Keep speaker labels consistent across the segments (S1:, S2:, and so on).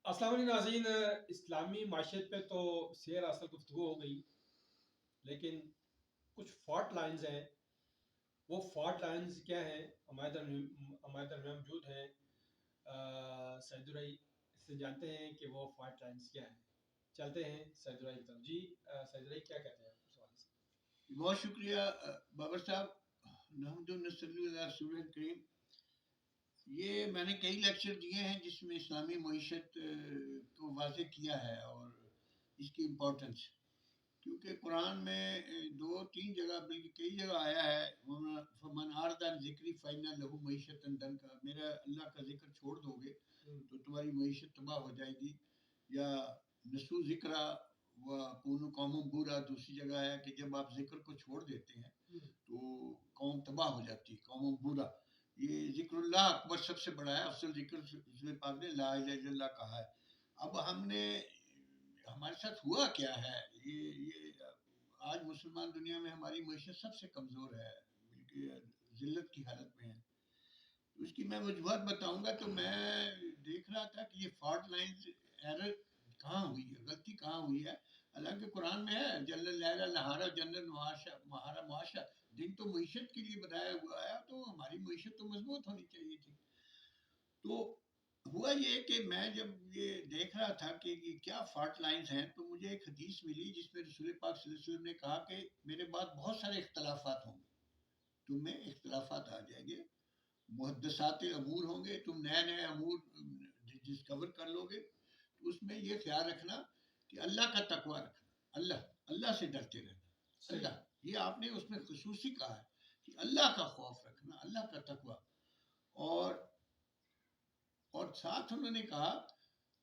S1: السلام علیکم ناظرین، اسلامی معیشت پہ تو سیر اصل گفتگو ہو گئی، لیکن کچھ فالٹ لائنز ہیں۔ وہ فالٹ لائنز کیا ہیں؟ ہمارے درمیان موجود ہیں سعید الرحی، سے جانتے ہیں کہ وہ فالٹ لائنز کیا ہیں۔ چلتے ہیں سعید الرحی کی طرف۔ جی سعید الرحی کیا کہتے ہیں اس حوالے سے؟
S2: بہت شکریہ بابر صاحب۔ نحمد نصلی اللہ رسول کریم۔ یہ میں نے کئی لیکچر دیے ہیں جس میں اسلامی معیشت کو واضح کیا ہے اور اس کی امپورٹنس، کیونکہ قرآن میں دو تین جگہ بلکہ کئی جگہ آیا ہے فمن اعرض عن ذکری فإن لہ معیشۃ ضنکا، میرا اللہ کا ذکر چھوڑ دو گے تو تمہاری معیشت تباہ ہو جائے گی۔ یا نسو ذکرہ و کونوا قوما بورا، دوسری جگہ ہے کہ جب آپ ذکر کو چھوڑ دیتے ہیں تو قوم تباہ ہو جاتی ہے، قوم بورا۔ یہ ذکر اللہ اکبر سب سے بڑا ہے، افضل ذکر رسول پاک نے لا الہ الا اللہ کہا ہے۔ اب ہم نے ہمارے ساتھ ہوا کیا ہے، یہ آج مسلمان دنیا میں ہماری معیشت سب سے کمزور ہے، بلکہ ذلت کی حالت میں ہے۔ اس کی میں وجوہات بتاؤں گا۔ تو میں دیکھ رہا تھا کہ یہ فالٹ لائنز ایرر کہاں ہوئی ہے، غلطی کہاں ہوئی ہے۔ حالانکہ قرآن میں ہے جل اللیل نہارا جل مہارا معاشا، دن تو معیشت کے لیے بنایا ہوا ہے، تو ہماری معیشت تو مضبوط ہونی چاہیے تھی۔ تو ہوا یہ کہ میں جب یہ دیکھ رہا تھا کہ یہ کیا فالٹ لائنز ہیں، تو مجھے ایک حدیث ملی جس میں رسول پاک صلی اللہ علیہ وسلم نے کہا کہ میرے بعد بہت سارے اختلافات ہوں گے، تم میں اختلافات آ جائیں گے، محدثات امور ہوں گے، تم نئے نئے امور ڈسکور کر لو گے۔ تو اس میں یہ خیال رکھنا کہ اللہ کا تقوی رکھنا، اللہ سے ڈرتے رہنا۔ اللہ یہ آپ نے اس میں خصوصی کہا ہے کہ اللہ کا خوف رکھنا، اللہ کا تقوی۔ اور ساتھ انہوں نے کہا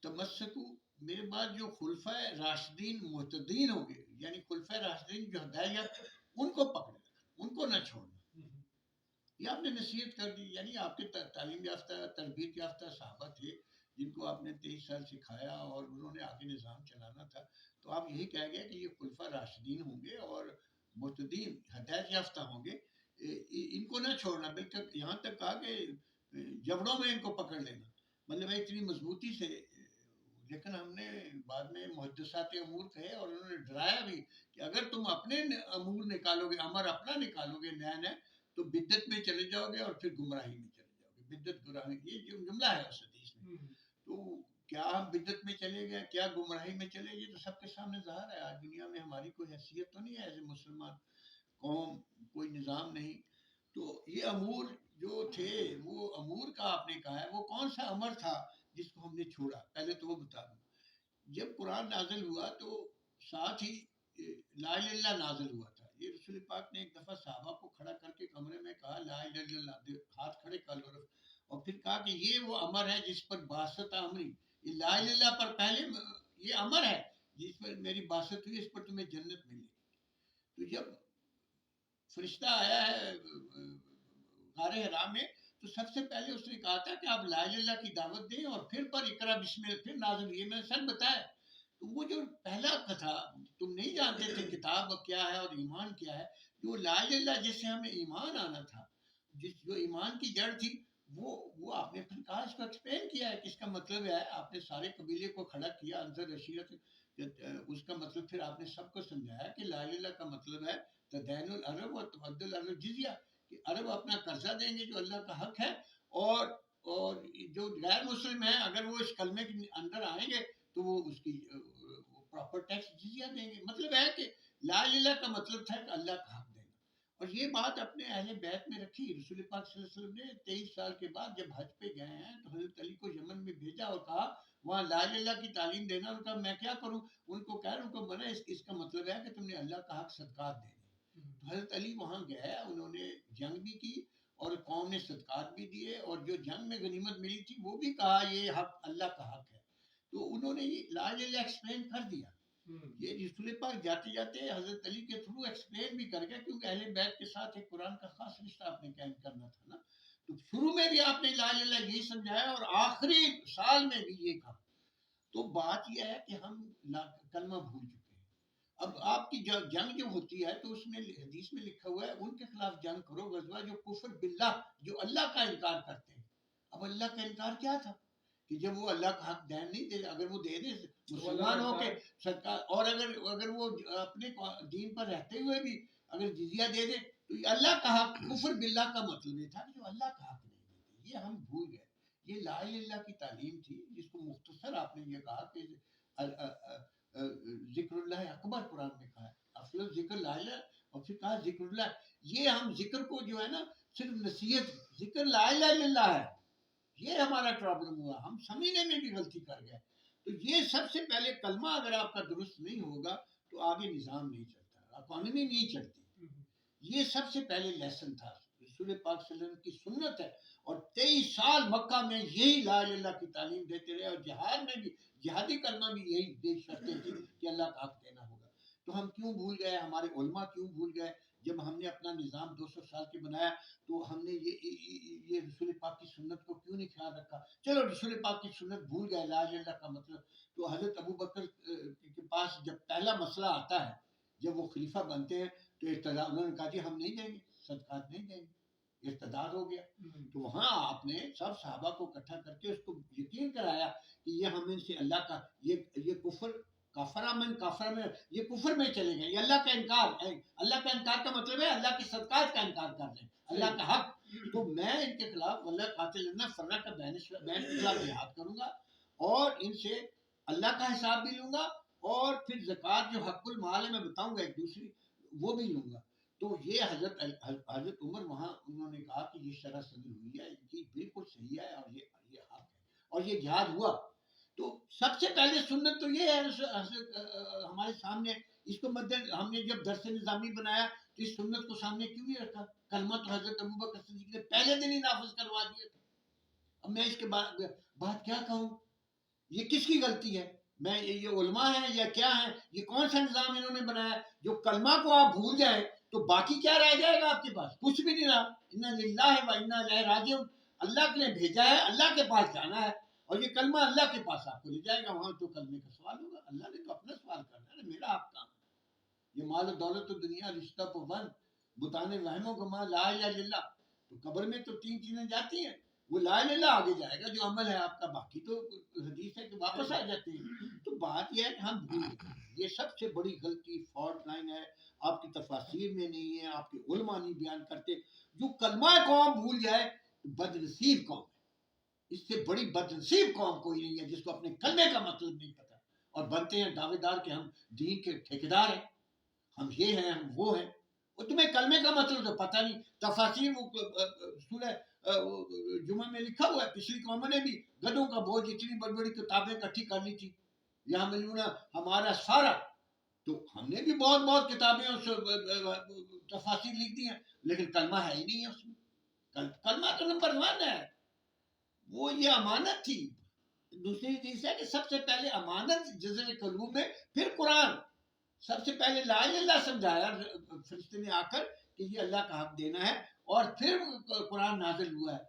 S2: تمسکو، میرے بعد جو خلفۂ راشدین مہتدین ہوں گے، یعنی خلفۂ راشدین جو ہدایت، ان کو پکڑے رکھنا، ان کو نہ چھوڑنا۔ یہ آپ نے نصیحت کر دی، یعنی آپ کے تعلیم یافتہ تربیت یافتہ صحابہ تھے جن کو آپ نے 23 سال سکھایا اور انہوں نے آگے نظام چلانا تھا، تو آپ یہی کہہ گئے کہ یہ خلفۂ راشدین ہوں گے اور مہتدین ہدایت یافتہ ہوں گے، ان کو نہ چھوڑنا، بلکہ یہاں تک کہا کہ جبڑوں میں ان کو پکڑ لینا، مطلب اتنی مضبوطی سے۔ لیکن ہم نے بعد میں محدثات امور کہے اور انہوں نے ڈرایا بھی کہ اگر تم اپنے امور نکالو گے، امر اپنا نکالو گے نیا نیا، تو بدعت میں چلے جاؤ گے اور پھر گمراہی میں چلے جاؤ گے۔ بدعت گمراہی، یہ جو جملہ ہے اس حدیث میں، تو کیا ہم بدعت میں چلے گئے، کیا گمراہی میں چلے گئے؟ تو سب کے سامنے ظاہر ہے، آج دنیا میں ہماری کوئی حیثیت تو نہیں ہے ایز اے مسلمان قوم، کوئی نظام نہیں۔ تو یہ امور جو تھے، وہ امور کا آپ نے کہا ہے، وہ کون سا امر تھا جس کو ہم نے چھوڑا؟ پہلے تو وہ بتا دوں۔ جب قرآن نازل ہوا تو ساتھ ہی لا الہ الا اللہ نازل ہوا تھا۔ یہ رسول پاک نے ایک دفعہ صحابہ کو کھڑا کر کے کمرے میں کہا لا الہ الا اللہ، ہاتھ کھڑے کر لو، اور پھر کہا کہ یہ وہ امر ہے جس پر باسط امری، یہ لا الہ الا اللہ پر پہلے یہ امر ہے جس پر میری باسط ہوئی، اس پر تمہیں جنت ملی۔ تو جب فرشتہ آیا ہے غار حرا میں، تو سب سے پہلے اس نے کہا تھا کہ آپ لا الہ الا اللہ کی دعوت دیں، اور پھر پر اقرا بسم اللہ، پھر نازل، یہ میں نے سچ بتایا۔ تو وہ جو پہلا تھا، تم نہیں جانتے تھے کتاب کیا ہے اور ایمان کیا ہے، جو لا الہ الا اللہ جس سے ہمیں ایمان آنا تھا، جو ایمان کی جڑ تھی، وہ آپ نے پھر کہا، اس کو ایکسپلین کیا ہے کہ اس کا مطلب ہے، آپ نے سارے قبیلے کو کھڑا کیا، انصر عشیرت، اس کا مطلب پھر آپ نے سب کو سمجھایا کہ لا الہ الا اللہ کا مطلب ہے تدین العرب و تبدل العرب جزیہ، کہ عرب اپنا قرضہ دیں گے جو اللہ کا حق ہے، اور جو غیر مسلم ہیں اگر وہ اس کلمے کے اندر آئیں گے تو وہ اس کی پراپر ٹیکس جزیہ دیں گے۔ مطلب ہے کہ لا الہ الا اللہ کا مطلب تھا کہ اللہ کا حق دینا۔ اور یہ بات اپنے اہل بیت میں رکھی۔ رسول پاک صلی اللہ علیہ وسلم نے 23 سال کے بعد جب حج پہ گئے ہیں تو حضرت علی کو یمن میں بھیجا اور کہا وہاں لا الہ الا اللہ کی تعلیم دینا۔ ان کا میں کیا کروں؟ ان کو کہہ رہا ہوں، ان کو منع، اس کا مطلب ہے کہ تم نے اللہ کا حق صدقات دینے۔ تو حضرت علی وہاں گئے، انہوں نے جنگ بھی کی اور قوم نے صدقات بھی دیے، اور جو جنگ میں غنیمت ملی تھی وہ بھی کہا یہ حق اللہ کا حق ہے۔ تو انہوں نے یہ لا الہ الا اللہ ایکسپلین کر دیا۔ یہ رسول پاک جاتے جاتے حضرت علی کے تھرو ایکسپلین بھی کر گیا، کیونکہ اہل بیت کے ساتھ ایک قرآن کا خاص رشتہ آپ نے قائم کرنا تھا نا۔ تو شروع میں بھی آپ نے لا الہ الا اللہ یہی سمجھایا اور آخری سال میں بھی یہ کہا۔ تو بات یہ ہے کہ ہم کلمہ بھول چکے ہیں۔ اب آپ کی جنگ جو ہوتی ہے تو اس میں حدیث میں لکھا ہوا ہے ان کے خلاف جنگ کرو، غزوہ جو کفر باللہ، جو اللہ کا انکار کرتے ہیں۔ اب اللہ کا انکار کیا تھا؟ کہ جب وہ اللہ کا حق دین نہیں دے، اگر وہ دے دے
S1: تو اللہ کا
S2: مسلمان ہو کے
S1: انکار.
S2: صدقہ، اور اگر وہ اپنے دین پر رہتے ہوئے بھی اگر جزیہ دے دے تو یہ اللہ کا حق، کفر باللہ کا مطلب یہ تھا کہ جو اللہ کا حق نہیں دیتے، یہ ہم بھول گئے. یہ لا الہ الا اللہ کی تعلیم تھی جس کو مختصر آپ نے یہ کہا کہ ذکر اللہ اکبر قرآن میں کہا ہے، افضل ذکر لا الہ، اور پھر کہا ذکر اللہ. یہ ہم ذکر کو جو ہے نا صرف نصیحت، ذکر لا الہ الا اللہ ہے، یہ ہمارا پرابلم ہوا، ہم سمجھنے میں بھی غلطی کر گئے. تو یہ سب سے پہلے کلمہ اگر آپ کا درست نہیں ہوگا تو آگے نظام نہیں چلتا، اکانومی نہیں چلتی. یہ سب سے پہلے لیسن تھا، رسول پاک صلی اللہ علیہ وسلم کی سنت ہے. اور 23 سال مکہ میں یہی لا الہ الا اللہ کی تعلیم دیتے رہے، اور جہاد میں بھی جہادی کلمہ بھی یہی دے شرطیں تھی کہ اللہ کا حق دینا ہوگا. تو ہم کیوں بھول گئے، ہمارے علماء کیوں بھول گئے؟ جب ہم نے اپنا نظام 200 سال کے بنایا تو ہم نے یہ رسول پاک کی سنت کو کیوں نہیں خیال رکھا؟ چلو رسول پاک کی سنت بھول گئے، لا الہ الا اللہ کا مطلب. تو حضرت ابو بکر کے پاس جب پہلا مسئلہ آتا ہے، جب وہ خلیفہ بنتے ہیں تو ارتداد، انہوں نے کہا جی ہم نہیں دیں گے، صدقات نہیں دیں گے، ارتداد ہو گیا. تو وہاں آپ نے سب صحابہ کو اکٹھا کر کے اس کو یقین کرایا کہ یہ ہمیں سے اللہ کا یہ کفر، کافرہ من کافر میں، یہ کفر میں چلے گئے، یہ اللہ کا انکار ہے. اللہ کا انکار کا مطلب ہے اللہ کی صدقات کا انکار کر رہے ہیں، اللہ کا حق. تو میں ان کے خلاف واللہ قاتل لنا فرق کا بین کے خلاف جہاد کروں گا، اور ان سے اللہ کا حساب بھی لوں گا، اور پھر زکوٰۃ جو حق المال ہے میں بتاؤں گا ایک دوسری، وہ بھی لوں گا. تو یہ حضرت عمر وہاں انہوں نے کہا کہ یہ شرح صدر ہوئی ہے، یہ بالکل صحیح ہے، اور یہ حق ہے، اور یہ جہاد ہوا. تو سب سے پہلے سنت تو یہ ہے ہمارے سامنے. اس کو ہم نے جب درس نظامی بنایا تو اس سنت کو سامنے کیوں نہیں رکھا؟ کلمہ تو حضرت ابوبکر صدیق نے پہلے دن ہی نافذ کروا دیا تھا. اب میں اس کے بعد کیا کہوں؟ یہ کس کی غلطی ہے؟ میں یہ علماء ہیں یا کیا ہیں؟ یہ کون سا نظام انہوں نے بنایا جو کلمہ کو آپ بھول جائیں تو باقی کیا رہ جائے گا آپ کے پاس؟ کچھ بھی نہیں رہا. انا للہ و انا الیہ راجعون، اللہ کے نے بھیجا ہے، اللہ کے پاس جانا ہے، اور یہ کلمہ اللہ کے پاس آپ کو لے جائے گا. وہاں تو کلمے کا سوال ہوگا، اللہ نے تو اپنا سوال کرنا ہے، میرا آپ کام ہے. یہ مال و دولت و دنیا رشتہ پابند بتانے وہم و گما لا الہ الا اللہ. تو قبر میں تو 3 چیزیں جاتی ہیں، وہ لا الہ الا اللہ آگے جائے گا جو عمل ہے آپ کا، باقی تو حدیث ہے کہ واپس آ جاتے ہیں. تو بات یہ ہے کہ ہم بھول گئے. یہ سب سے بڑی غلطی فالٹ لائن ہے، آپ کی تفاسیر میں نہیں ہے، آپ کے علماء نہیں بیان کرتے. جو کلمہ قوم بھول جائے بد نصیب قوم ہے. اس سے بڑی بد نصیب قوم کوئی نہیں ہے جس کو اپنے کلمے کا مطلب نہیں پتا، اور بنتے ہیں دعوے دار کہ ہم دین کے ٹھیکیدار ہیں، ہم یہ ہیں، ہم وہ ہیں. وہ تمہیں کلمے کا مطلب تو پتہ نہیں. تفاسیر سورہ جمعہ میں لکھا ہوا ہے، پچھلی قوموں نے بھی گدوں کا بوجھ اتنی بڑی بڑی کتابیں اکٹھی کر لی تھی، یہاں ملونا ہمارا سارا. تو ہم نے بھی بہت بہت کتابیں تفاسیر لکھ دی ہیں، لیکن کلمہ ہے ہی نہیں ہے اس میں. کلمہ تو نمبر 1 ہے، وہ یہ امانت تھی. دوسری چیز ہے کہ سب سے پہلے امانت جزر قلوب میں، پھر قرآن. سب سے پہلے لا الہ الا اللہ سمجھایا فرشتے نے آ کر کہ یہ اللہ کا حق دینا ہے، اور پھر قرآن نازل ہوا ہے.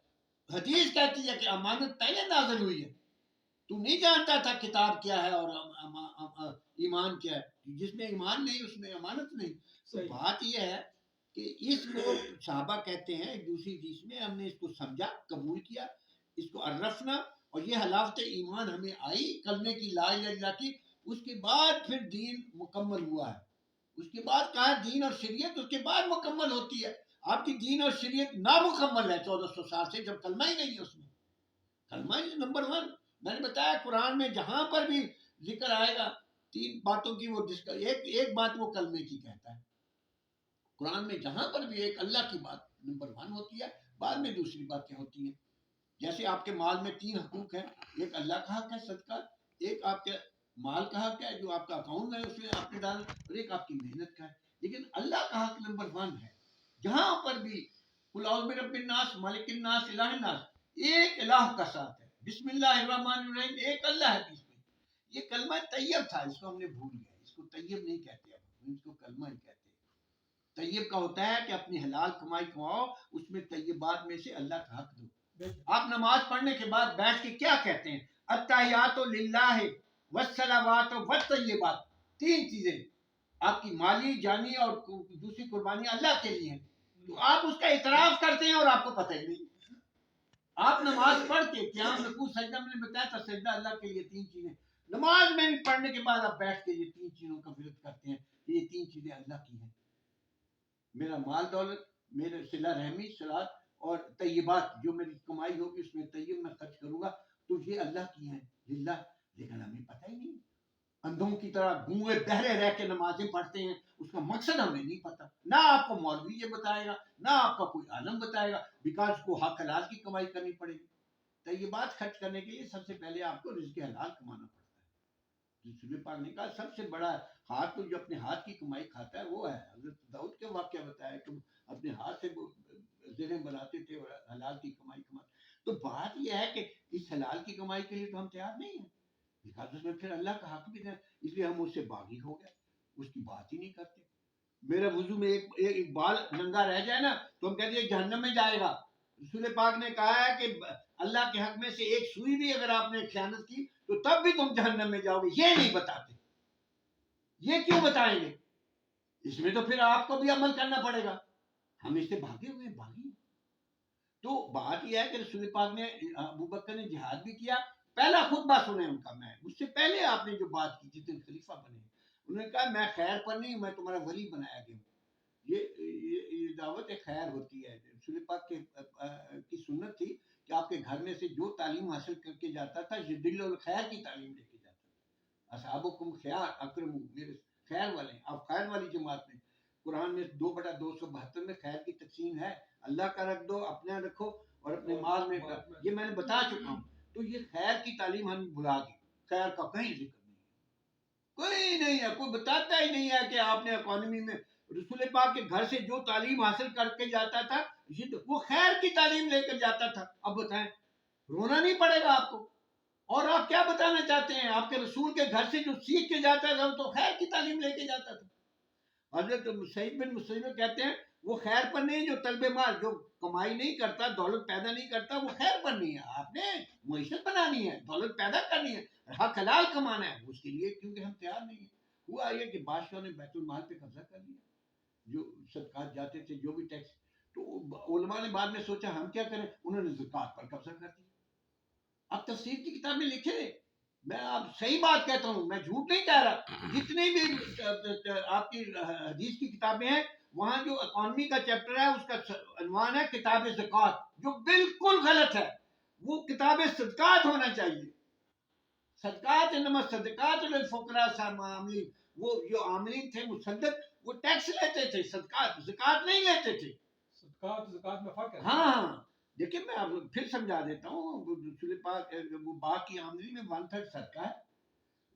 S2: حدیث کہتی ہے کہ امانت پہلے نازل ہوئی ہے. تو نہیں جانتا تھا کتاب کیا ہے اور ایمان کیا ہے. جس میں ایمان نہیں اس میں امانت نہیں. تو بات یہ ہے کہ اس کو صحابہ کہتے ہیں ایک دوسری حدیث میں، ہم نے اس کو سمجھا، قبول کیا، اس کو عرفنا، اور یہ حلاوت ایمان ہمیں آئی کلمے کی، لا الہ الا اللہ کی. اس کے بعد پھر دین مکمل ہوا ہے. اس کے بعد کہا دین اور شریعت اس کے بعد مکمل ہوتی ہے. آپ کی دین اور شریعت نامکمل ہے 1400 سال سے، جب کلمہ ہی نہیں ہے اس میں. کلمہ ہی نمبر 1. میں نے بتایا قرآن میں جہاں پر بھی ذکر آئے گا 3 باتوں کی، وہ ایک بات وہ کلمے کی کہتا ہے. قرآن میں جہاں پر بھی ایک اللہ کی بات نمبر 1 ہوتی ہے، بعد میں دوسری باتیں ہوتی ہیں. جیسے آپ کے مال میں 3 حقوق ہیں، ایک اللہ کا حق ہے صدقہ، ایک آپ کے مال کا حق ہے جو آپ کا اکاؤنٹ ہے اس میں آپ نے ڈالا، اور ایک آپ کی محنت کا ہے. لیکن اللہ کا حق نمبر 1 ہے. جہاں پر بھی قل اعوذ برب الناس مالک الناس الہ الناس، ایک الہ کا ساتھ ہے، بسم اللہ الرحمن الرحیم، ایک اللہ ہے بیچ میں. یہ کلمہ طیب تھا، اس کو ہم نے بھول گیا. اس کو طیب نہیں کہتے، اب اس کو کلمہ ہی کہتے. طیب کا ہوتا ہے کہ اپنی حلال کمائی کماؤ، اس میں طیبات میں سے اللہ کا حق دو. آپ نماز پڑھنے کے بعد بیٹھ کے کیا کہتے ہیں؟ التحیات للہ والصلوات والطیبات. 3 چیزیں آپ کی مالی، جانی اور دوسری قربانی اللہ کے لیے ہیں. تو آپ اس کا اعتراف کرتے ہیں اور آپ کو پتہ ہی نہیں. آپ نماز پڑھ کے قیام رکوع سجدہ میں نے بتایا تھا سجدہ اللہ کے لیے 3 چیزیں، نماز میں بھی پڑھنے کے بعد آپ بیٹھ کے یہ 3 چیزوں کا ورد کرتے ہیں کہ یہ 3 چیزیں اللہ کی ہیں، میرا مال دولت، میرے صلہ رحمی، صلات اور طیبات، جو میری کمائی ہوگی اس میں طیب میں خرچ کروں گا، تو یہ اللہ کی ہیں للہ. لیکن ہمیں پتہ ہی نہیں، اندھوں کی طرح گونگے بہرے رہ کے نمازیں پڑھتے ہیں، اس کا مقصد ہمیں نہیں پتہ. نہ آپ کو مولوی یہ بتائے گا، نہ آپ کا کوئی عالم بتائے گا، بیکاز کو حق حلال کی کمائی کرنی پڑے گی. طیبات خرچ کرنے کے لیے سب سے پہلے آپ کو رزق حلال کمانا پڑتا ہے. رسول پاک نے کہا سب سے بڑا ہاتھ تو جو اپنے ہاتھ کی کمائی کھاتا ہے وہ ہے. حضرت داؤد کے واقعہ بتایا کہ اپنے ہاتھ سے زرہیں بناتے تھے اور حلال کی کمائی کماتے. تو بات یہ ہے کہ اس حلال کی کمائی کے لیے تو ہم تیار نہیں ہیں، لہٰذا اس میں پھر اللہ کا حق بھی ہے، اس لیے ہم اس سے باغی ہو گئے، اس کی بات ہی نہیں کرتے. میرے وضو میں ایک بال ننگا رہ جائے نا تو ہم کہتے ہیں جہنم میں جائے گا. رسول پاک نے کہا ہے کہ اللہ کے حق میں سے ایک سوئی بھی اگر آپ نے خیانت کی تو تب بھی تم جہنم میں جاؤ گے. یہ نہیں بتاتے، یہ کیوں بتائیں گے؟ اس میں تو پھر آپ کو بھی عمل کرنا پڑے گا. ہم اس سے بھاگے ہوئے باغی. تو بات یہ ہے کہ رسول پاک نے ابو بکر نے جہاد بھی کیا. پہلا خطبہ سنیں ان کا، میں اس سے پہلے آپ نے جو بات کی جس دن خلیفہ بنے، انہوں نے کہا میں خیر پر نہیں، میں تمہارا ولی بنایا گیا ہوں. یہ دعوت خیر ہوتی ہے. رسول پاک کی سنت تھی کہ آپ کے گھر میں سے جو تعلیم حاصل کر کے جاتا تھا یہ دل الخیر کی تعلیم لے کے جاتا تھا. اصحابکم خیار اکرم، میرے خیر والے ہیں، آپ خیر والی جماعت میں. قرآن میں 2/272 میں خیر کی تقسیم ہے. اللہ کا رکھ دو، اپنا رکھو اور اپنے مال میں، یہ میں نے بتا چکا ہوں. تو یہ خیر کی تعلیم ہم بھلا دی. خیر کا کہیں ذکر نہیں ہے، کوئی نہیں ہے، کوئی بتاتا ہی نہیں ہے کہ آپ نے اکانومی میں رسول پاک کے گھر سے جو تعلیم حاصل کر کے جاتا تھا وہ خیر کی تعلیم لے کر جاتا تھا. اب بتائیں، رونا نہیں پڑے گا آپ کو؟ اور آپ کیا بتانا چاہتے ہیں؟ آپ کے رسول کے گھر سے جو سیکھ کے جاتا تھا وہ تو خیر کی تعلیم لے کے جاتا تھا. حضرت سعید بن مسلم کہتے ہیں وہ خیر پر نہیں جو طلب مال، جو کمائی نہیں کرتا، دولت پیدا نہیں کرتا، وہ خیر پر نہیں ہے. آپ نے معیشت بنانی ہے، دولت پیدا کرنی ہے، حق حلال کمانا ہے، اس کے لیے کیونکہ ہم تیار نہیں ہیں. ہوا یہ کہ بادشاہ نے بیت المال پہ قبضہ کر لیا، جو صدقات جاتے تھے، جو بھی ٹیکس. تو علماء نے بعد میں سوچا ہم کیا کریں، انہوں نے زکوٰۃ پر قبضہ کر دیا. اب تفسیر کی کتاب میں لکھے، میں آپ صحیح بات کہتا ہوں، میں جھوٹ نہیں کہہ رہا. جتنی بھی آپ کی حدیث کی کتابیں ہیں وہاں جو اکانومی کا چیپٹر ہے اس کا عنوان ہے کتاب زکوٰۃ، جو بالکل غلط ہے. وہ کتاب صدقات ہونا چاہیے. صدقات انما صدقات للفقراء عاملین، وہ جو عاملین تھے مصدق وہ ٹیکس لیتے تھے، صدقات زکوٰۃ نہیں لیتے تھے.
S1: زکوٰۃ میں فرق ہے.
S2: ہاں دیکھیں میں آپ پھر سمجھا دیتا ہوں. رسول پاک وہ باغ کی آمدنی میں 1/3 صدقہ ہے،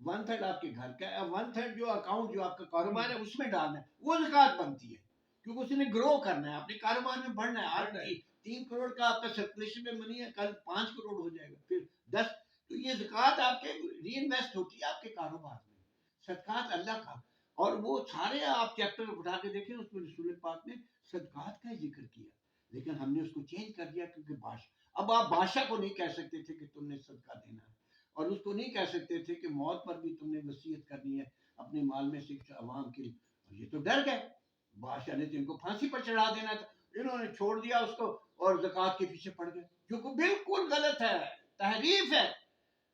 S2: 1/3 آپ کے گھر کا ہے، 1/3 جو اکاؤنٹ جو آپ کا کاروبار ہے اس میں ڈالنا ہے، وہ زکوٰۃ بنتی ہے. کیونکہ اس نے گرو کرنا ہے، اپنے کاروبار میں بڑھنا ہے. آج 3 کروڑ کا آپ کا سرکولیشن میں منی ہے، کل 5 کروڑ ہو جائے گا، پھر 10. تو یہ زکوٰۃ آپ کے ری انویسٹ ہوتی ہے آپ کے کاروبار میں. صدقات اللہ کا، اور وہ سارے آپ چیپٹر اٹھا کے دیکھیں اس میں رسول پاک نے صدقات کا ذکر کیا. لیکن ہم نے اس کو چینج کر دیا کیونکہ بادشاہ، اب آپ بادشاہ کو نہیں کہہ سکتے تھے کہ تم نے صدقہ دینا ہے، اور اس کو نہیں کہہ سکتے تھے کہ موت پر بھی تم نے وصیت کرنی ہے اپنے مال میں سے عوام کے لیے. یہ تو ڈر گئے. بادشاہ نے تو ان کو پھانسی پر چڑھا دینا تھا، انہوں نے چھوڑ دیا اس کو اور زکوٰۃ کے پیچھے پڑ گئے، جو کہ بالکل غلط ہے، تحریف ہے.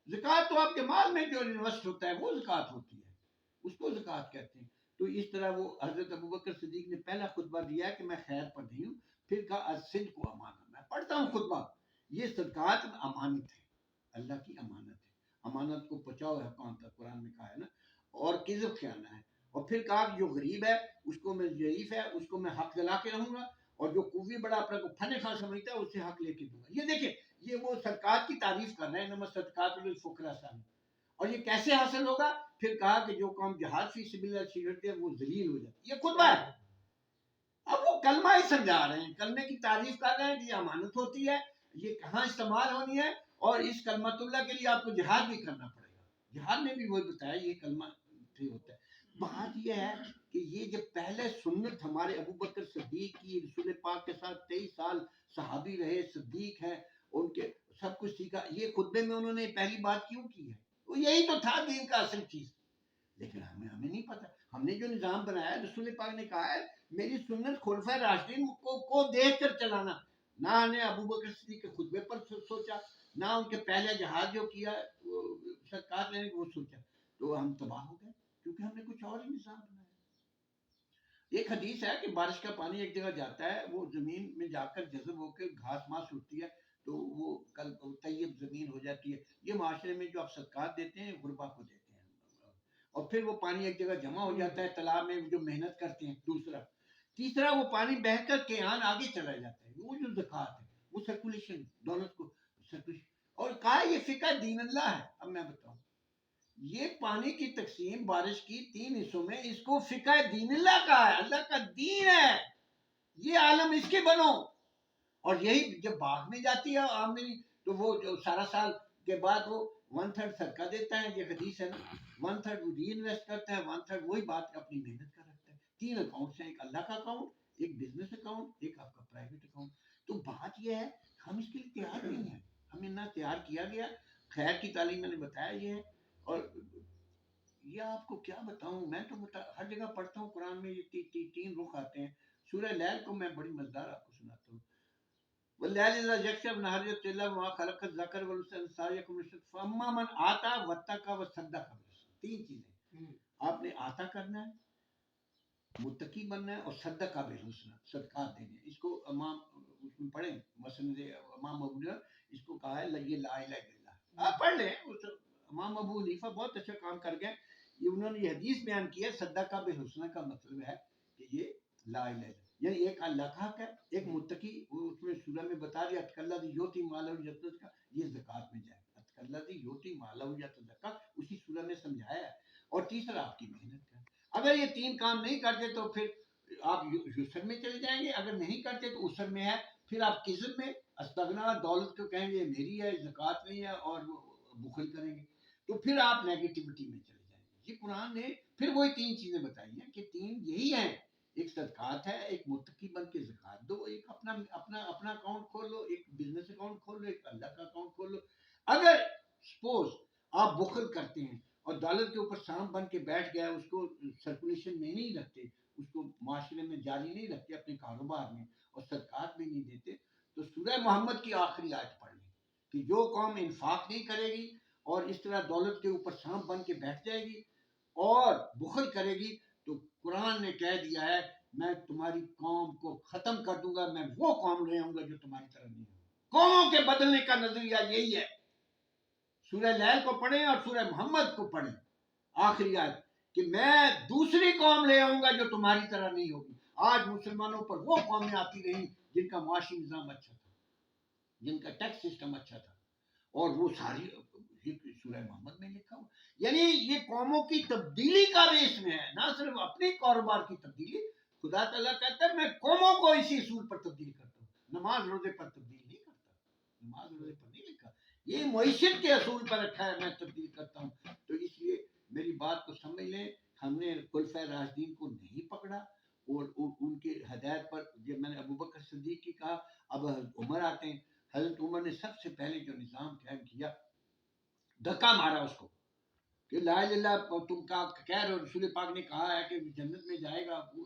S2: زکوٰۃ تو آپ کے مال میں جو انویسٹ ہوتا ہے وہ زکوٰۃ ہوتی ہے، اس کو زکوٰۃ کہتے ہیں. تو اس طرح وہ حضرت ابوبکر صدیق نے پہلا خطبہ دیا ہے کہ میں خیر پر نہیں ہوں. پھر کہا الصدق و امانہ، میں پڑھتا ہوں خطبہ، یہ صدقات امانت ہے، اللہ کی امانت ہے. امانت کو پہنچاؤ حقاں تک، قرآن میں کہا ہے نا، اور کذب خیانہ ہے. اور پھر کہا کہ جو غریب ہے اس کو میں، ضعیف ہے اس کو میں حق دلا کے رہوں گا، اور جو قوی بڑا اپنے کو فن خواہ سمجھتا ہے اس سے حق لے کے دوں گا. یہ دیکھیں یہ وہ صدقات کی تعریف کر رہے ہیں، انما صدقات للفقراء سامنے. اور یہ کیسے حاصل ہوگا؟ پھر کہا کہ جو قوم جہاد فی سبیل اللہ چھیڑتے ہیں وہ ذلیل ہو جاتی. یہ خطبہ ہے. اب وہ کلمہ ہی سمجھا رہے ہیں، کلمے کی تعریف کر رہے ہیں کہ یہ امانت ہوتی ہے، یہ کہاں استعمال ہونی ہے، اور اس کلمت اللہ کے لیے آپ کو جہاد بھی کرنا پڑے گا. جہاد میں بھی وہی بتایا یہ کلمہ ہوتا ہے. بات یہ ہے کہ یہ جب پہلے سنت ہمارے ابو بکر صدیق کی، رسول پاک کے ساتھ 23 سال صحابی رہے، صدیق ہیں، ان کے سب کچھ سیکھا. یہ خطبے میں انہوں نے پہلی بات کیوں کی ہے؟ وہ یہی تو تھا دین کا اصل چیز. لیکن ہمیں نہیں پتا. ہم نے جو نظام بنایا، رسول پاک نے کہا ہے میری سنت خلفائے راشدین کو دیکھ کر چلانا. نہ نے ابو بکر صدیق کے خطبے پر سوچا، نہ ان کے پہلے جہاد جو کیا صدقات لینے کو وہ سوچا، تو ہم تباہ ہو گئے کیونکہ ہم نے کچھ اور ہی نظام بنایا۔ ایک حدیث ہے کہ بارش کا پانی ایک جگہ جاتا ہے، وہ زمین میں جا کر جذب ہو کے گھاس ماس اٹھتی ہے تو وہ کل طیب زمین ہو جاتی ہے۔ یہ معاشرے میں جو آپ صدقات دیتے ہیں غربا کو دیتے ہیں، اور پھر وہ پانی ایک جگہ جمع ہو جاتا ہے تالاب میں جو محنت کرتے ہیں۔ دوسرا تیسرا وہ پانی بہہ کر کیان آگے چلا جاتا ہے، وہ جو زکوٰۃ ہے وہ سرکولیشن دولت کو سرکولیشن، اور کہا یہ فقہ دین اللہ ہے۔ اب میں بتاؤں یہ پانی کی تقسیم بارش کی 3 حصوں میں، اس کو فقہ دین اللہ کا ہے، اللہ کا دین ہے، یہ عالم اس کے بنو۔ اور یہی جب باغ میں جاتی ہے آمدنی تو وہ جو سارا سال کے بعد وہ 1/3 صدقہ دیتا ہے، یہ حدیث ہے نا، 1/3 وہ ری انویسٹ کرتا ہے، 1/3 وہی بات اپنی محنت کا رکھتا ہے۔ 3 اکاؤنٹس ہیں، ایک اللہ کا اکاؤنٹ، ایک بزنس اکاؤنٹ، ایک آپ کا پرائیویٹ اکاؤنٹ۔ تو بات یہ ہے ہم اس کے لیے تیار نہیں ہیں، ہمیں نہ تیار کیا گیا۔ خیر کی تعلیم میں نے بتایا یہ ہے، اور یہ آپ کو کیا بتاؤں، میں تو ہر جگہ پڑھتا ہوں قرآن میں یہ 3 رخ آتے ہیں۔ سورہ لیل کو میں بڑی مزدار آپ کو سناتا ہوں۔ واللیل اذا یغشی والنہار اذا تجلی وما خلق الذکر والانثى سعیکم الشتى فاما من آتی واتقی وصدق بالحسنى۔ 3 چیزیں آپ نے آتا کرنا ہے، متقی بننا ہے، اور صدقہ بالحسنى صدقات دینے ہیں۔ اس کو امام اس میں پڑھیں مسند امام ابو نے اس کو کہا ہے یہ لا الہ الا اللہ، آپ پڑھ لیں۔ امام ابو حنیفہ بہت اچھا کام کر گئے، یہ انہوں نے یہ حدیث بیان کی ہے۔ صدقہ بالحسنى کا مطلب ہے کہ یہ لا الہ الا، یعنی ایک اللہ کا حق ہے، ایک متقی، اس میں سورہ میں بتا دیا اتقی یوتی مالہ یتزکا، یہ زکوٰۃ میں جائے اتقی یوتی مالہ یتزکا، اسی سورہ میں سمجھایا ہے۔ اور تیسرا آپ کی محنت کا، اگر یہ 3 کام نہیں کرتے تو پھر آپ یسر میں چلے جائیں گے، اگر نہیں کرتے تو اسر میں ہے، پھر آپ قسم میں استغنا، دولت کو کہیں گے میری ہے زکوٰۃ نہیں ہے، اور بخل کریں گے، تو پھر آپ نیگیٹیوٹی میں چلے جائیں گے۔ یہ قرآن نے پھر وہی 3 چیزیں بتائی ہیں کہ 3 یہی ہیں، ایک صدقات ہے، ایک متقی بن کے زکوٰۃ دو، ایک اپنا اکاؤنٹ کھول لو، ایک بزنس اکاؤنٹ کھول لو، ایک اللہ کا اکاؤنٹ کھول لو۔ اگر سپوز آپ بخل کرتے ہیں اور دولت کے اوپر سانپ بن کے بیٹھ گیا، اس کو سرکولیشن میں نہیں رکھتے، اس کو معاشرے میں جاری نہیں رکھتے اپنے کاروبار میں، اور صدقات بھی نہیں دیتے، تو سورہ محمد کی آخری آیت پڑھ لیں کہ جو قوم انفاق نہیں کرے گی اور اس طرح دولت کے اوپر سانپ بن کے بیٹھ جائے گی اور بخل کرے گی، تو قرآن نے کہہ دیا ہے میں تمہاری قوم کو ختم کر دوں گا، میں وہ قوم لے آؤں گا جو تمہاری طرح نہیں ہے۔ قوموں کے بدلنے کا نظریہ یہی ہے۔ سورہ لیل کو پڑھیں اور سورہ محمد کو پڑھیں، آخری آیت کہ میں دوسری قوم لے آؤں گا جو تمہاری طرح نہیں ہوگی۔ آج مسلمانوں پر وہ قومیں آتی رہیں جن کا معاشی نظام اچھا تھا، جن کا ٹیکس سسٹم اچھا تھا، اور وہ ساری سورہ محمد میں لکھا ہوا، یعنی یہ قوموں کی تبدیلی کا بھی اس میں ہے، نہ صرف اپنے کاروبار کی تبدیلی۔ خدا تعالیٰ کہتا ہے میں قوموں کو اسی اصول پر تبدیل کرتا ہوں، نماز روزے پر تبدیل نہیں کرتا، نماز روزے پر نہیں لکھا، یہ معیشت کے اصول پر رکھا ہے میں تبدیل کرتا ہوں۔ تو اس لیے میری بات کو سمجھ لیں، ہم نے خلفائے راشدین کو نہیں پکڑا، اور ان کے ہدایت پر، جب میں نے ابو بکر صدیق کی کہا، اب عمر آتے ہیں، حضرت عمر نے سب سے پہلے جو نظام قائم کیا، دھکا مارا اس کو کہ لا الہ الا اللہ تم کا کہہ رہے ہو، رسول پاک نے کہا ہے کہ جنت میں جائے گا، وہ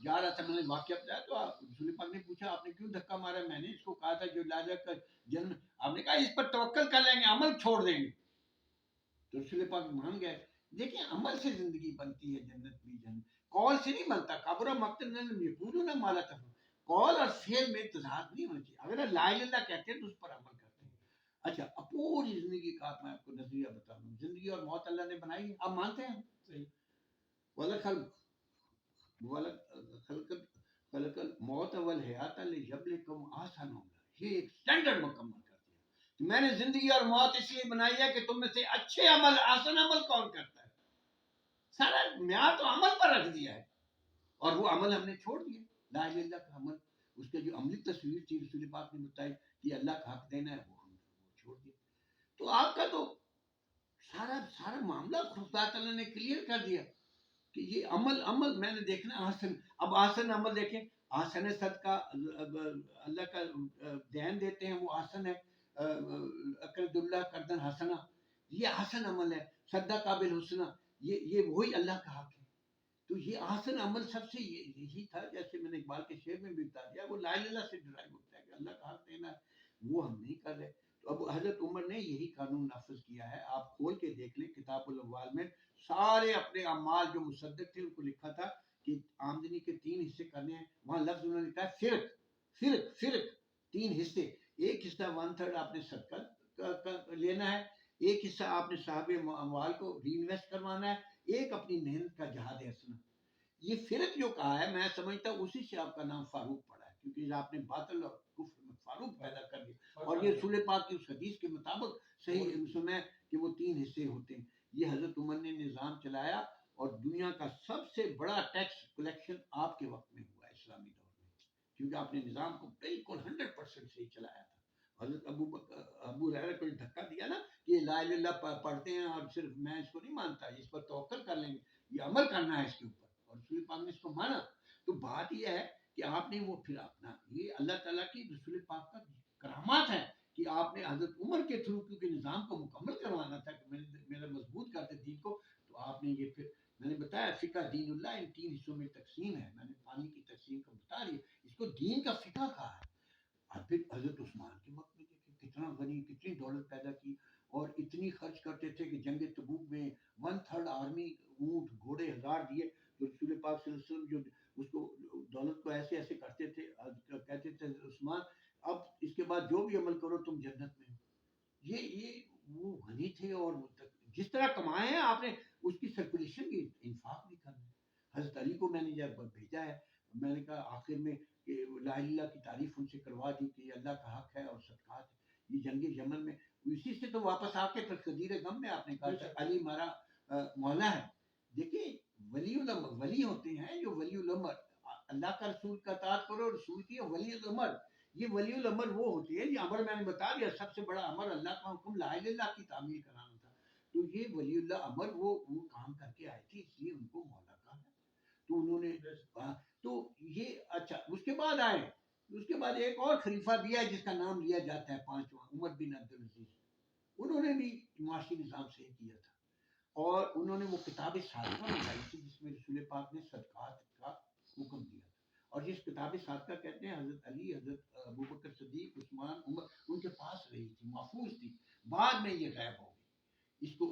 S2: جا رہا تھا، میں نے واقعہ بتایا، تو رسول پاک نے پوچھا آپ نے کیوں دھکا مارا؟ میں نے اس کو کہا تھا جو لا الہ کا جنت، آپ نے کہا اس پر توکل کر لیں گے، عمل چھوڑ دیں گے، تو رسول پاک مان گئے۔ دیکھیں عمل سے زندگی بنتی ہے، جنت بھی جنت قول سے نہیں بنتا، کبر مقتل یقولون ما لا تفعلون، قول اور فعل میں تضاد نہیں ہونا چاہیے۔ اگر لا الہ الا اللہ کہتے ہیں تو اس پر عمل کرتے ہیں۔ اچھا اب پوری زندگی کا میں آپ کو نظریہ بتا دوں، زندگی اور موت اللہ نے بنائی ہے، آپ مانتے ہیں؟ صحیح، خلق الموت والحیات لیبلوکم احسن، یہ ایک سٹینڈرڈ مکمل کر دیا کہ میں نے زندگی اور موت اس لیے بنائی ہے کہ تم میں سے اچھے عمل، احسن عمل کون کرتا ہے، سارا معیار تو عمل پر رکھ دیا ہے، اور وہ عمل ہم نے چھوڑ دیا۔ لا الہ الا اللہ کا عمل، اس کے جو عملی تصویر تھی رسول پاک نے بتائی کہ اللہ کا حق دینا ہے، وہ ہم نے چھوڑ دیا۔ تو آپ کا تو سارا معاملہ خدا تعالیٰ نے کلیئر کر دیا کہ یہ عمل میں نے دیکھنا آسن۔ اب آسن عمل دیکھیں، آسن صدقہ اللہ کا دین دیتے ہیں، وہ آسن ہے، اقرض اللہ قرضا حسنا، یہ حسن عمل ہے۔ صدقہ بالحسنہ، یہ وہی اللہ کا حق ہے۔ تو یہ آسن عمل سب سے یہی تھا، جیسے میں نے اقبال کے شعر میں بھی بتا دیا، وہ لا الہ الا اللہ سے ڈرائیو ہوتا ہے کہ اللہ کا حق دینا ہے، وہ ہم نہیں کر رہے۔ تو اب حضرت عمر نے یہی قانون نافذ کیا ہے، آپ کھول کے دیکھ لیں کتاب الاموال میں سارے اپنے اعمال جو مصدق تھے ان کو لکھا تھا کہ آمدنی کے 3 حصے کرنے ہیں، وہاں لفظ انہوں نے کہا فرق 3 حصے، ایک حصہ 1/3 آپ نے صدقہ لینا ہے، ایک حصہ آپ نے صاحب اموال کو ری انویسٹ کروانا ہے، ایک اپنی محنت کا جہاد حسنہ۔ یہ فرق جو کہا ہے میں سمجھتا ہوں اسی سے آپ کا نام فاروق پڑا ہے، کیونکہ آپ نے باطل اور کفر میں فاروق پیدا کر دیا، اور یہ رسول پاک کی اس حدیث کے مطابق صحیح سنا کہ وہ 3 حصے ہوتے ہیں۔ یہ حضرت عمر نے نظام چلایا، اور دنیا کا سب سے بڑا ٹیکس کلیکشن آپ کے وقت میں ہوا ہے اسلامی دور میں، کیونکہ آپ نے نظام کو بالکل 100% صحیح چلایا تھا۔ حضرت ابو ہریرہ کو دھکا دیا نا کہ یہ لا الہ الا اللہ پڑھتے ہیں اور صرف میں اس کو نہیں مانتا، اس پر توکل کر لیں گے، یہ عمل کرنا ہے اس کے اوپر، اور رسول پاک نے اس کو مانا۔ تو بات یہ ہے کہ آپ نے وہ پھر اپنا، یہ اللہ تعالیٰ کی رسول پاک کا کرامات ہے کہ آپ نے حضرت عمر کے تھرو کیونکہ نظام کو مکمل کروانا تھا کہ میرا مضبوط کرتے دین کو، تو آپ نے یہ پھر میں نے بتایا فقہ دین اللہ ان 3 حصوں میں تقسیم ہے، میں نے پانی کی تقسیم کو بتا دیا، اس کو دین کا فقہ کہا ہے۔ اور پھر حضرت عثمان کے وقت میں دیکھیں کتنا غنی، کتنی دولت پیدا کی، اور اتنی خرچ کرتے تھے کہ جنگ تبوک میں 1/3 آرمی، اونٹ گھوڑے 1000 دیے، تو رسول پاک صلی اللہ علیہ وسلم جو اس کو دولت کو ایسے ایسے کرتے تھے، کہتے تھے عثمان اب اس کے بعد جو بھی عمل کرو تم جنت میں ہو۔ یہ وہ غنی تھے، اور جس طرح کمائے ہیں آپ نے اس کی سرکولیشن بھی، انفاق بھی کرنا ہے۔ حضرت علی کو میں نے جب بھیجا ہے، میں نے کہا آخر میں کہ لا الہ الا اللہ کی تعریف ان سے کروا دی کہ یہ اللہ کا حق ہے اور صدقات ہے۔ یہ جنگ یمن میں اسی سے تو واپس آ کے پھر خدیر غم میں آپ نے کہا کہ علی ہمارا مولا ہے۔ دیکھیں ولی الامر ولی ہوتے ہیں جو ولی الامر، اللہ کا رسول کا اطاعت کرو، رسول کی ولی الامر، یہ ولی الامر وہ ہوتے ہیں، یہ امر میں نے بتا دیا سب سے بڑا امر اللہ کا حکم لا الہ الا اللہ کی تعمیل کرانا تھا، تو یہ ولی اللہ امر وہ کام کر کے آئے تھے، اس لیے ان کو مولا کہا ہے۔ تو انہوں نے تو یہ اچھا، اس کے بعد آئے، اس کے بعد ایک اور خلیفہ بھی ہے جس کا نام لیا جاتا ہے 5واں، عمر بن عبدالعزیز، انہوں نے بھی معاشی نظام صحیح کیا تھا، اور انہوں نے وہ کتاب صادقہ بنائی تھی جس میں رسول پاک نے صدقات کا حکم دیا تھا، اور جس کتاب صادقہ کہتے ہیں حضرت علی، حضرت ابوبکر صدیق، عثمان، عمر ان کے پاس رہی تھی، محفوظ تھی، بعد میں یہ غائب ہو گئی۔ اس کو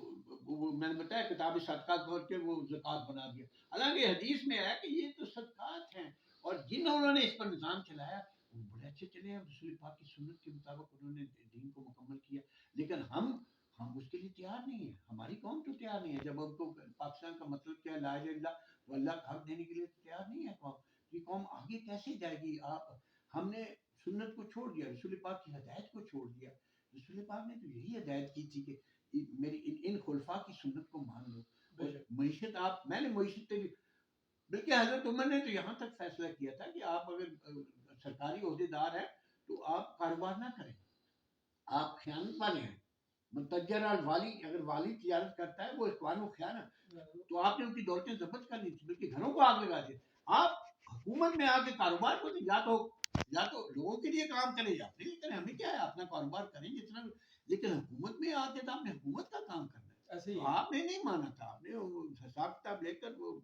S2: میں نے بتایا کتاب صدقات کھول کے وہ زکوٰۃ بنا دیا، حالانکہ حدیث میں ہے کہ یہ تو صدقات ہیں، اور جنہوں نے اس پر نظام چلایا وہ بڑے اچھے چلے ہیں، رسول پاک کی سنت کے مطابق انہوں نے دین کو مکمل کیا، لیکن ہم اس کے لیے تیار نہیں ہیں، ہماری قوم تو تیار نہیں ہے۔ جب ہم کو پاکستان کا مطلب کیا ہے لا الہ الا اللہ، تو اللہ کا حق دینے کے لیے تیار نہیں ہے قوم، یہ قوم آگے کیسے جائے گی؟ ہم نے سنت کو چھوڑ دیا، رسول پاک کی ہدایت کو چھوڑ دیا۔ رسول پاک نے تو یہی ہدایت کی تھی کہ میری ان خلفاء کی سنت کو مان لو، اور معیشت میں نے معیشت تیری، بلکہ حضرت عمر نے تو یہاں تک فیصلہ کیا تھا کہ آپ اگر سرکاری عہدے دار ہیں تو آپ کاروبار نہ کریں، آپ خیانت والے ہیں، منتجر الوالی، اگر والی تجارت کرتا ہے وہ اخوان و خیانت، تو آپ نے ان کی دولتیں ضبط کر لی تھی، بلکہ گھروں کو آگ لگا دی۔ آپ حکومت میں آ کے کاروبار کو یا تو لوگوں کے لیے کام کریں یا اپنے لیے کریں، ہمیں کیا ہے اپنا کاروبار کریں جتنا، لیکن حکومت میں آ کے تو آپ نے حکومت کا کام کرنا ہے، تو آپ نے نہیں مانا تھا، آپ نے حساب کتاب لے کر وہ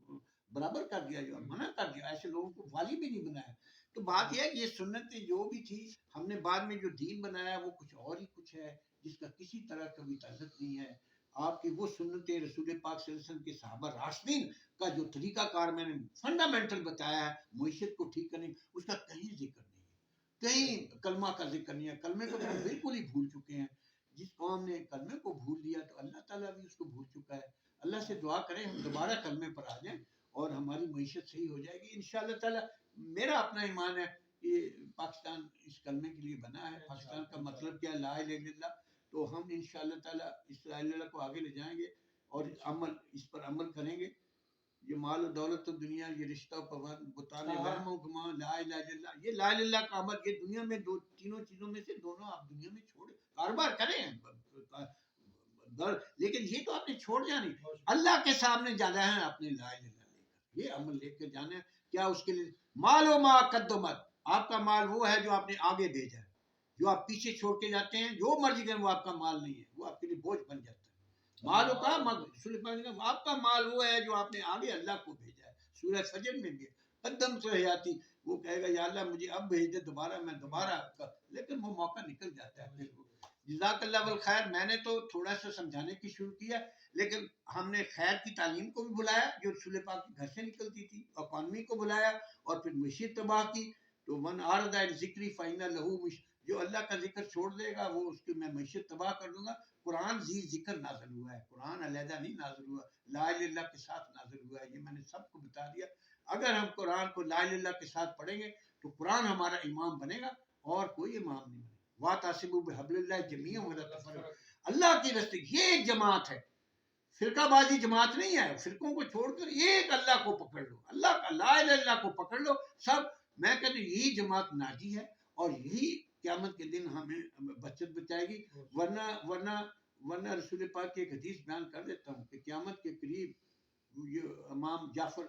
S2: برابر کر دیا اور منع کر دیا، ایسے لوگوں کو والی بھی نہیں بنایا۔ تو بات یہ ہے کہ یہ سنتیں جو بھی تھی، ہم نے بعد میں جو دین بنایا وہ کچھ اور ہی کچھ ہے جس کا کسی طرح کا بھی تعلق نہیں ہے آپ کی وہ سنتیں رسول پاک صلی اللہ علیہ وسلم کے صحابہ راشدین کا جو طریقہ کار میں نے فنڈامنٹل بتایا ہے معیشت کو ٹھیک کرنے، اس کا کہیں ذکر نہیں ہے، کہیں کلمہ کا ذکر نہیں ہے، کلمے کو ہم بالکل ہی بھول چکے ہیں۔ جس قوم نے کلمے کو بھول دیا تو اللہ تعالیٰ بھی اس کو بھول چکا ہے۔ اللہ سے دعا کریں ہم دوبارہ کلمے پر آ جائیں اور ہماری معیشت صحیح ہو جائے گی انشاءاللہ تعالیٰ۔ میرا اپنا ایمان ہے کہ پاکستان اس کلمے کے لیے بنا ہے، پاکستان کا مطلب کیا ہے لا الہ الا اللہ، تو ہم انشاءاللہ تعالیٰ اس لا الہ الا اللہ کو آگے لے جائیں گے اور اس پر عمل کریں گے۔ یہ مال و دولت و دنیا، یہ رشتہ و پیوند، بتانے وہم و گما، لا الہ الا اللہ، یہ لا الہ الا اللہ کا عمل، یہ دنیا میں تینوں چیزوں میں سے دونوں آپ دنیا میں چھوڑیں، کاروبار کریں لیکن یہ تو آپ نے چھوڑ جانی، اللہ کے سامنے جانا ہے آپ نے لا الہ الا اللہ لے کر، یہ عمل لے کر جانا ہے۔ کیا اس کے لیے مال و ما قدمت، آپ کا مال وہ ہے جو آپ نے آگے بھیجا ہے، جو آپ پیچھے چھوڑ کے جاتے ہیں جو مرضی کریں وہ آپ کا مال نہیں ہے، وہ آپ کے لیے بوجھ بن جاتا ہے۔ مال کا آپ کا مال وہ ہے جو آپ نے آگے اللہ کو بھیجا ہے، سورہ فجر میں بھی ہے، قدم سے حیاتی، وہ کہے گا یا اللہ مجھے اب بھیج دے دوبارہ، میں دوبارہ لیکن وہ موقع نکل جاتا ہے پھر وہ۔ جزاک اللہ بالخیر، میں نے تو تھوڑا سا سمجھانے کی شروع کیا، لیکن ہم نے خیر کی تعلیم کو بھی بلایا جو رسول پاک کے گھر سے نکلتی تھی، اکانومی کو بلایا، اور پھر معیشت تباہ کی۔ تو من عارض عن ذکری فإن لہ، جو اللہ کا ذکر چھوڑ دے گا وہ اس کی میں معیشت تباہ کر دوں گا۔ قرآن ذی ذکر نازل ہوا ہے، قرآن علیحدہ نہیں نازل ہوا، لا الہ الا اللہ کے ساتھ نازل ہوا ہے، یہ میں نے سب کو بتا دیا۔ اگر ہم قرآن کو لا الہ الا اللہ کے ساتھ پڑھیں گے تو قرآن ہمارا امام بنے گا اور کوئی امام نہیں بنے گا۔ وَاعْتَصِمُوا بِحَبْلِ اللَّهِ جَمِيعًا وَلَا تَفَرَّقُوا، اللہ کی رستے یہ ایک جماعت ہے، فرقہ بازی جماعت نہیں ہے، فرقوں کو چھوڑ کر ایک اللہ کو پکڑ لو، اللہ کا لا الہ الا اللہ کو پکڑ لو سب۔ میں کہتا ہوں یہی جماعت ناجی ہے، اور یہی قیامت کے دن ہمیں بچت بچائے گی۔ ورنہ رسول پاک کی ایک حدیث بیان کر دیتا ہوں کہ قیامت کے قریب یہ امام جعفر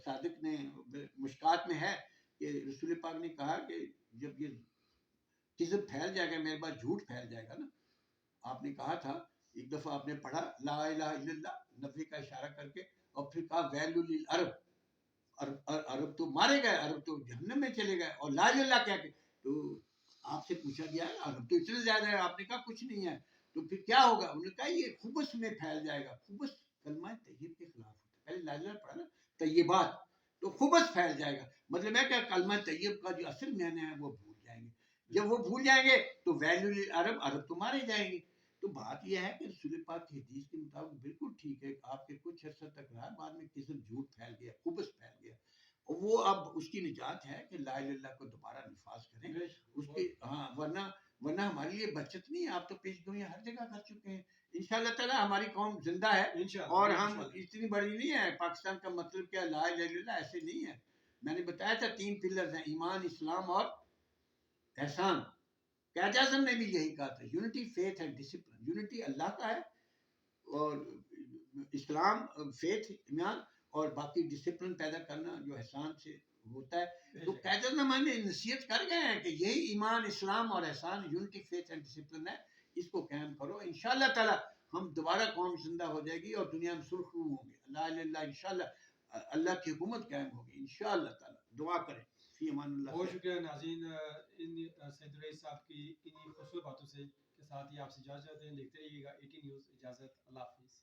S2: صادق نے مشکات میں ہے کہ رسول پاک نے کہا کہ جب یہ کذب پھیل جائے گا، میرے بعد جھوٹ پھیل جائے گا نا، آپ نے کہا تھا ایک دفعہ آپ نے پڑھا لا الہ الا اللہ نفی کا اشارہ کر کے، اور پھر کہا ویل للعرب، عرب تو مارے گئے، عرب تو جہنم میں چلے گئے، اور لا الہ الا اللہ کیا کہ، تو آپ سے پوچھا گیا عرب تو اتنے زیادہ ہے، آپ نے کہا کچھ نہیں ہے، تو پھر کیا ہوگا؟ انہوں نے کہا یہ خبث میں پھیل جائے گا۔ خبث کلمہ طیب کے خلاف ہوتا ہے، پہلے لا الہ الا اللہ پڑھا نا، طیبات، تو خبث پھیل جائے گا، مطلب ہے کہ کلمہ طیب کا جو اصل معنی ہے وہ بھول جائیں گے۔ جب وہ بھول جائیں گے تو ویل للعرب، عرب تو مارے جائیں گے۔ تو بات یہ ہے کہ رسول پاک کی حدیث کے مطابق بالکل ٹھیک ہے، آپ کے کچھ عرصہ تک رہا، بعد میں کسی جھوٹ پھیل گیا، خبث پھیل گیا، اور وہ اب اس کی نجات ہے کہ لا الہ الا اللہ کو دوبارہ نفاذ کریں اس کی، ہاں، ورنہ ہمارے لیے بچت نہیں ہے۔ آپ تو پیش گوئیاں ہر جگہ کر چکے ہیں۔ انشاءاللہ تعالی ہماری قوم زندہ ہے، اور ہم اتنی بڑی نہیں ہے، پاکستان کا مطلب کیا لا الہ الا اللہ ایسے نہیں ہے۔ میں نے بتایا تھا 3 پلرز ہیں، ایمان، اسلام اور احسان۔ قائد اعظم نے بھی یہی کہا تھا، unity faith and discipline. Unity Allah کا ہے، اور اسلام فیتھ ایمان، اور باقی ڈسپلن پیدا کرنا جو احسان سے ہوتا ہے۔ تو قائد اعظم ہمیں نصیحت کر گئے ہیں کہ یہی ایمان، اسلام اور احسان، یونٹی فیتھ اینڈ ڈسپلن ہے، اس کو قائم کرو۔ انشاءاللہ تعالی ہم دوبارہ قوم زندہ ہو جائے گی، اور دنیا میں سرخرو ہوں گے، لا الہ الا اللہ، انشاءاللہ اللہ کی حکومت قائم ہوگی انشاءاللہ تعالی۔ دعا کریں، فی امان اللہ۔
S1: بہت شکریہ ناظرین، سید الرئیس صاحب کی انہی خوبصورت باتوں سے کے ساتھ ہی آپ سے اجازت ہیں۔ دیکھتے رہیے گا 18 نیوز۔ اجازت، اللہ حافظ۔